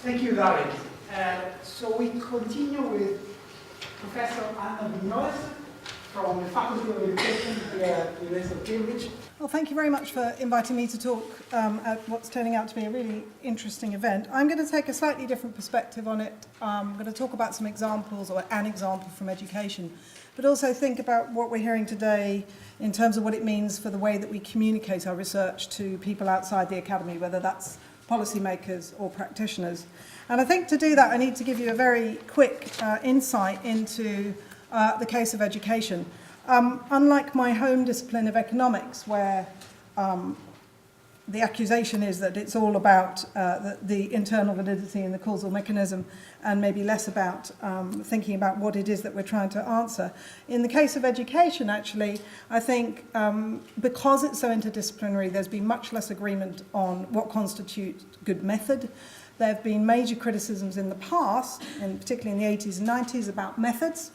Thank you, David. So we continue with Professor Anna Vignoles from the Faculty of Education here at the University of Cambridge. Well, thank you very much for inviting me to talk at what's turning out to be a really interesting event. I'm going to take a slightly different perspective on it. I'm going to talk about some examples, or an example from education, but also think about what we're hearing today in terms of what it means for the way that we communicate our research to people outside the academy, whether that's policymakers or practitioners. And I think to do that, I need to give you a very quick insight into the case of education. Unlike my home discipline of economics, where the accusation is that it's all about the internal validity and the causal mechanism, and maybe less about thinking about what it is that we're trying to answer. In the case of education, actually, I think because it's so interdisciplinary, there's been much less agreement on what constitutes good method. There have been major criticisms in the past, and particularly in the 80s and 90s, about methods.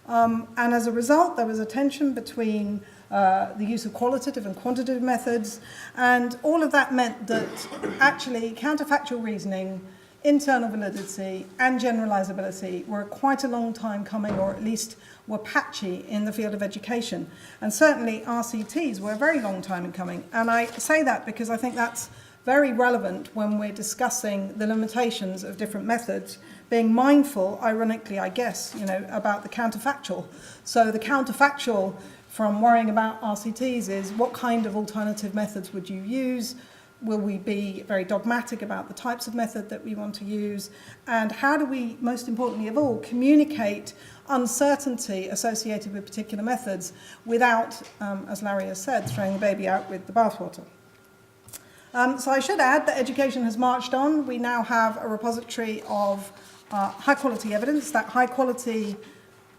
And as a result, there was a tension between the use of qualitative and quantitative methods, and all of that meant that actually counterfactual reasoning, internal validity, and generalizability were quite a long time coming, or at least were patchy in the field of education. And certainly RCTs were a very long time in coming. And I say that because I think that's very relevant when we're discussing the limitations of different methods, being mindful, ironically, I guess, about the counterfactual. So the counterfactual from worrying about RCTs is what kind of alternative methods would you use? Will we be very dogmatic about the types of method that we want to use? And how do we, most importantly of all, communicate uncertainty associated with particular methods without, as Larry has said, throwing the baby out with the bathwater? So I should add that education has marched on. We now have a repository of high quality evidence. That high quality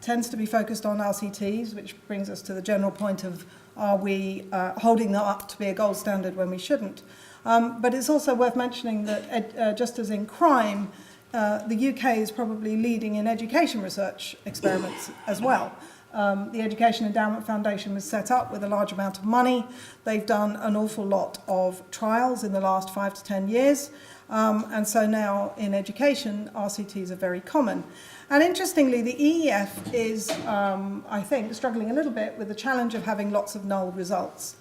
tends to be focused on RCTs, which brings us to the general point of, are we holding them up to be a gold standard when we shouldn't? But it's also worth mentioning that just as in crime, the UK is probably leading in education research experiments as well. The Education Endowment Foundation was set up with a large amount of money. They've done an awful lot of trials in the last 5 to 10 years. And so now in education, RCTs are very common. And interestingly, the EEF is, I think, struggling a little bit with the challenge of having lots of null results.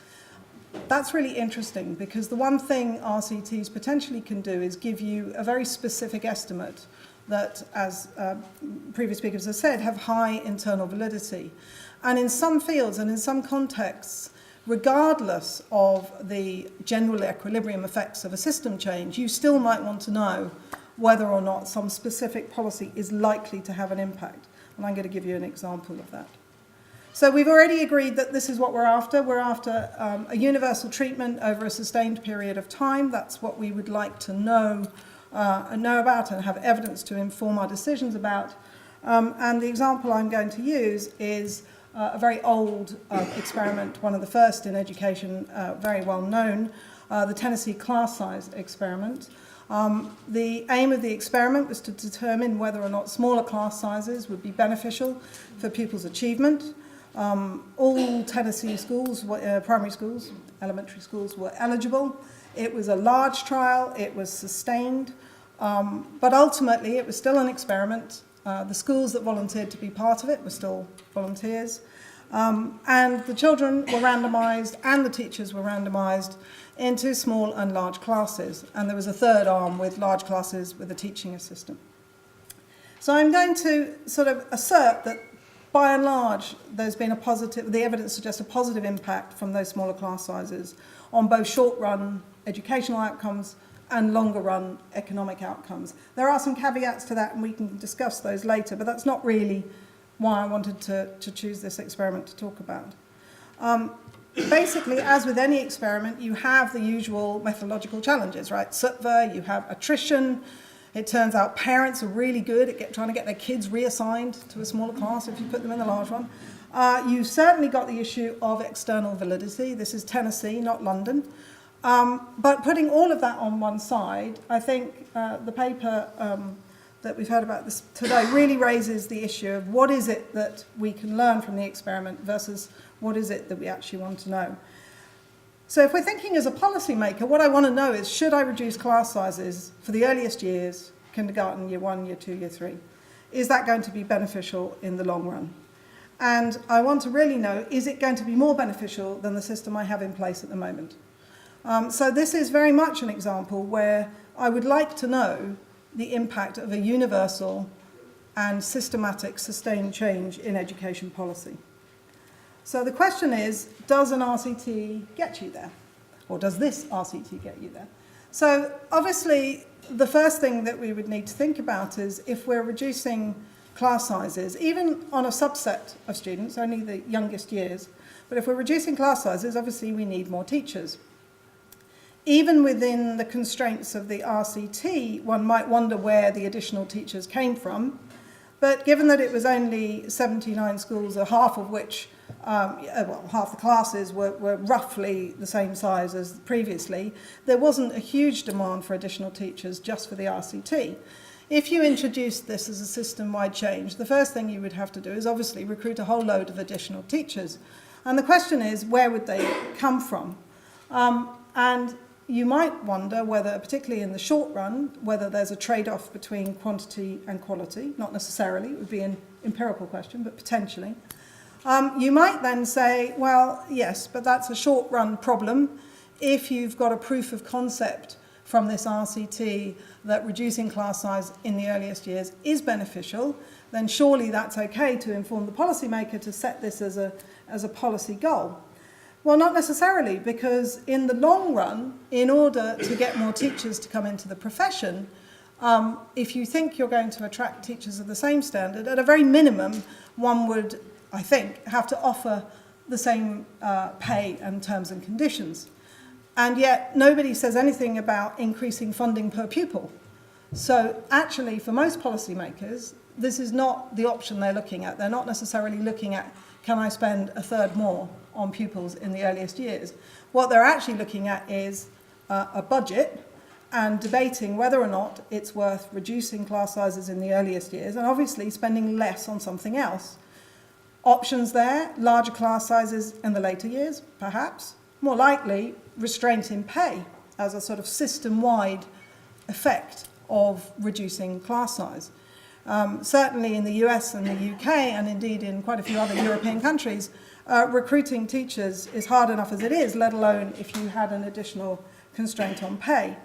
That's really interesting because the one thing RCTs potentially can do is give you a very specific estimate that, as previous speakers have said, have high internal validity. And in some fields and in some contexts, regardless of the general equilibrium effects of a system change, you still might want to know whether or not some specific policy is likely to have an impact. And I'm going to give you an example of that. So we've already agreed that this is what we're after. We're after a universal treatment over a sustained period of time. That's what we would like to know about and have evidence to inform our decisions about. And the example I'm going to use is a very old experiment, one of the first in education, very well known, the Tennessee class size experiment. The aim of the experiment was to determine whether or not smaller class sizes would be beneficial for pupils' achievement. All Tennessee schools, primary schools, elementary schools, were eligible. It was a large trial, it was sustained, but ultimately it was still an experiment. The schools that volunteered to be part of it were still volunteers, and the children were randomized and the teachers were randomized into small and large classes, and there was a third arm with large classes with a teaching assistant. So I'm going to sort of assert that by and large there's been the evidence suggests a positive impact from those smaller class sizes on both short-run educational outcomes and longer-run economic outcomes. There are some caveats to that, and we can discuss those later, but that's not really why I wanted to choose this experiment to talk about. Basically, as with any experiment, you have the usual methodological challenges, right? SUTVA, you have attrition. It turns out parents are really good at trying to get their kids reassigned to a smaller class if you put them in the large one. You've certainly got the issue of external validity. This is Tennessee, not London. But putting all of that on one side, I think the paper that we've heard about this today really raises the issue of what is it that we can learn from the experiment versus what is it that we actually want to know. So if we're thinking as a policymaker, what I want to know is, should I reduce class sizes for the earliest years kindergarten, year 1, year 2, year 3. Is that going to be beneficial in the long run? And I want to really know, is it going to be more beneficial than the system I have in place at the moment? So this is very much an example where I would like to know the impact of a universal and systematic sustained change in education policy. So the question is, does an RCT get you there? Or does this RCT get you there? So obviously, the first thing that we would need to think about is if we're reducing class sizes, even on a subset of students, only the youngest years, but if we're reducing class sizes, obviously we need more teachers. Even within the constraints of the RCT, one might wonder where the additional teachers came from, but given that it was only 79 schools, or half of which, half the classes were roughly the same size as previously, there wasn't a huge demand for additional teachers just for the RCT. If you introduced this as a system-wide change, the first thing you would have to do is obviously recruit a whole load of additional teachers. And the question is, where would they come from? And you might wonder whether, particularly in the short run, whether there's a trade-off between quantity and quality. Not necessarily, it would be an empirical question, but potentially. You might then say, well, yes, but that's a short-run problem. If you've got a proof of concept from this RCT that reducing class size in the earliest years is beneficial, then surely that's okay to inform the policymaker to set this as a policy goal. Well, not necessarily, because in the long run, in order to get more teachers to come into the profession, if you think you're going to attract teachers of the same standard, at a very minimum, one would, I think, have to offer the same pay and terms and conditions. And yet, nobody says anything about increasing funding per pupil. So actually, for most policymakers, this is not the option they're looking at. They're not necessarily looking at, can I spend a third more on pupils in the earliest years? What they're actually looking at is a budget and debating whether or not it's worth reducing class sizes in the earliest years and obviously spending less on something else. Options there, larger class sizes in the later years, perhaps. More likely, restraint in pay as a sort of system-wide effect of reducing class size. Certainly in the US and the UK, and indeed in quite a few other European countries, recruiting teachers is hard enough as it is, let alone if you had an additional constraint on pay.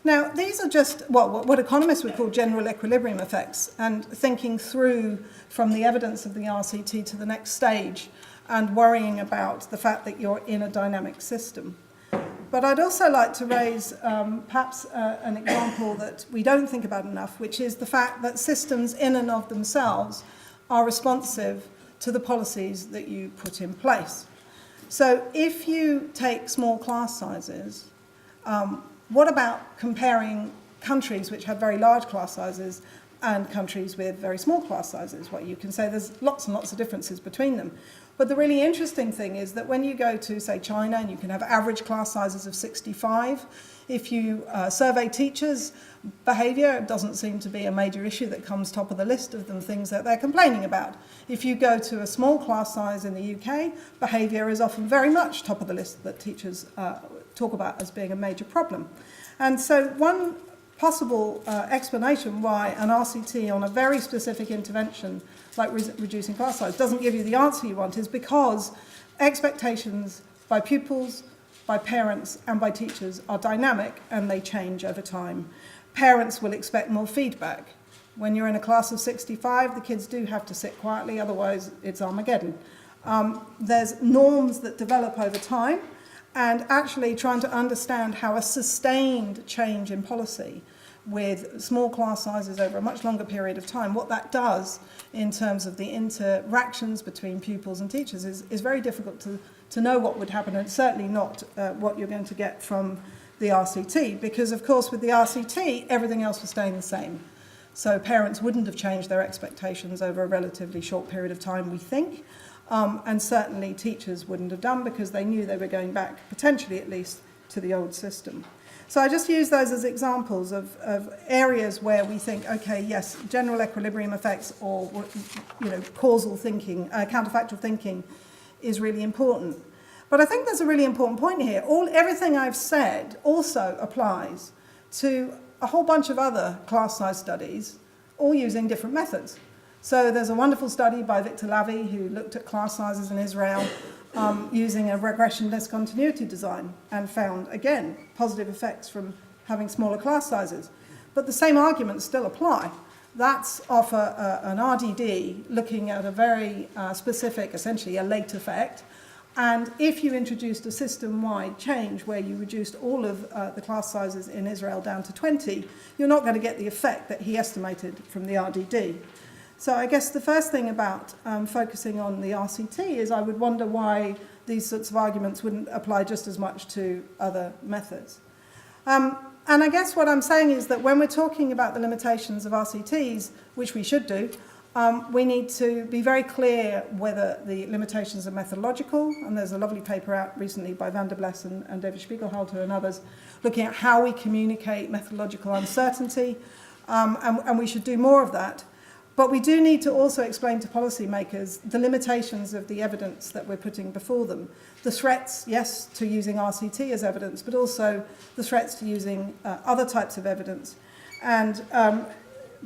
Now, these are just what economists would call general equilibrium effects, and thinking through from the evidence of the RCT to the next stage and worrying about the fact that you're in a dynamic system. But I'd also like to raise perhaps an example that we don't think about enough, which is the fact that systems in and of themselves are responsive to the policies that you put in place. So if you take small class sizes, what about comparing countries which have very large class sizes and countries with very small class sizes? Well, you can say there's lots and lots of differences between them. But the really interesting thing is that when you go to, say, China, and you can have average class sizes of 65, if you survey teachers' behaviour, it doesn't seem to be a major issue that comes top of the list of them things that they're complaining about. If you go to a small class size in the UK, behaviour is often very much top of the list that teachers talk about as being a major problem. And so one possible explanation why an RCT on a very specific intervention like reducing class size doesn't give you the answer you want is because expectations by pupils, by parents and by teachers are dynamic and they change over time. Parents will expect more feedback. When you're in a class of 65, the kids do have to sit quietly, otherwise it's Armageddon. There's norms that develop over time, and actually trying to understand how a sustained change in policy with small class sizes over a much longer period of time, what that does in terms of the interactions between pupils and teachers is very difficult to know what would happen, and certainly not what you're going to get from the RCT, because of course with the RCT everything else was staying the same. So parents wouldn't have changed their expectations over a relatively short period of time, we think, and certainly teachers wouldn't have done because they knew they were going back, potentially at least, to the old system. So I just use those as examples of areas where we think, okay, yes, general equilibrium effects or causal thinking, counterfactual thinking is really important. But I think there's a really important point here. Everything I've said also applies to a whole bunch of other class size studies, all using different methods. So there's a wonderful study by Victor Lavie who looked at class sizes in Israel using a regression discontinuity design and found, again, positive effects from having smaller class sizes. But the same arguments still apply. That's off an RDD looking at a very specific, essentially a late effect. And if you introduced a system-wide change where you reduced all of the class sizes in Israel down to 20, you're not going to get the effect that he estimated from the RDD. So I guess the first thing about focusing on the RCT is I would wonder why these sorts of arguments wouldn't apply just as much to other methods. And I guess what I'm saying is that when we're talking about the limitations of RCTs, which we should do, we need to be very clear whether the limitations are methodological, and there's a lovely paper out recently by Van der Bles and David Spiegelhalter and others looking at how we communicate methodological uncertainty, and we should do more of that. But we do need to also explain to policymakers the limitations of the evidence that we're putting before them. The threats, yes, to using RCT as evidence, but also the threats to using other types of evidence. And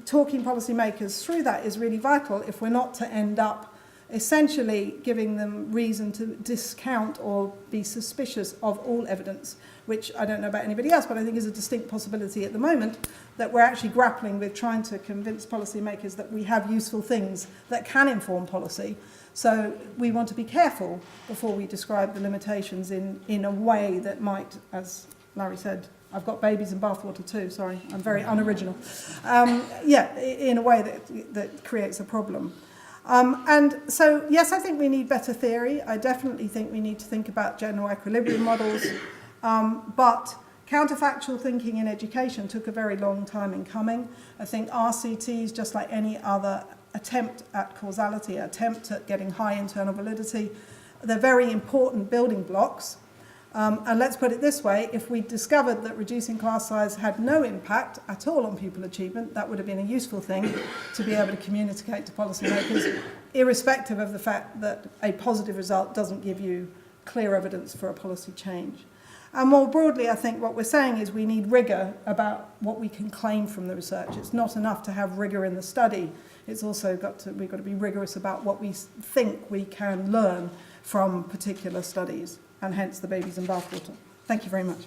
talking policymakers through that is really vital if we're not to end up essentially giving them reason to discount or be suspicious of all evidence, which I don't know about anybody else, but I think is a distinct possibility at the moment, that we're actually grappling with trying to convince policymakers that we have useful things that can inform policy. So we want to be careful before we describe the limitations in a way that might, as Larry said, I've got babies in bathwater too, sorry, I'm very unoriginal. In a way that creates a problem. And so, yes, I think we need better theory. I definitely think we need to think about general equilibrium models. But counterfactual thinking in education took a very long time in coming. I think RCTs, just like any other attempt at causality, attempt at getting high internal validity, they're very important building blocks. And let's put it this way, if we discovered that reducing class size had no impact at all on pupil achievement, that would have been a useful thing to be able to communicate to policymakers, irrespective of the fact that a positive result doesn't give you clear evidence for a policy change. And more broadly, I think what we're saying is we need rigour about what we can claim from the research. It's not enough to have rigour in the study. It's also we've got to be rigorous about what we think we can learn from particular studies, and hence the babies in bathwater. Thank you very much.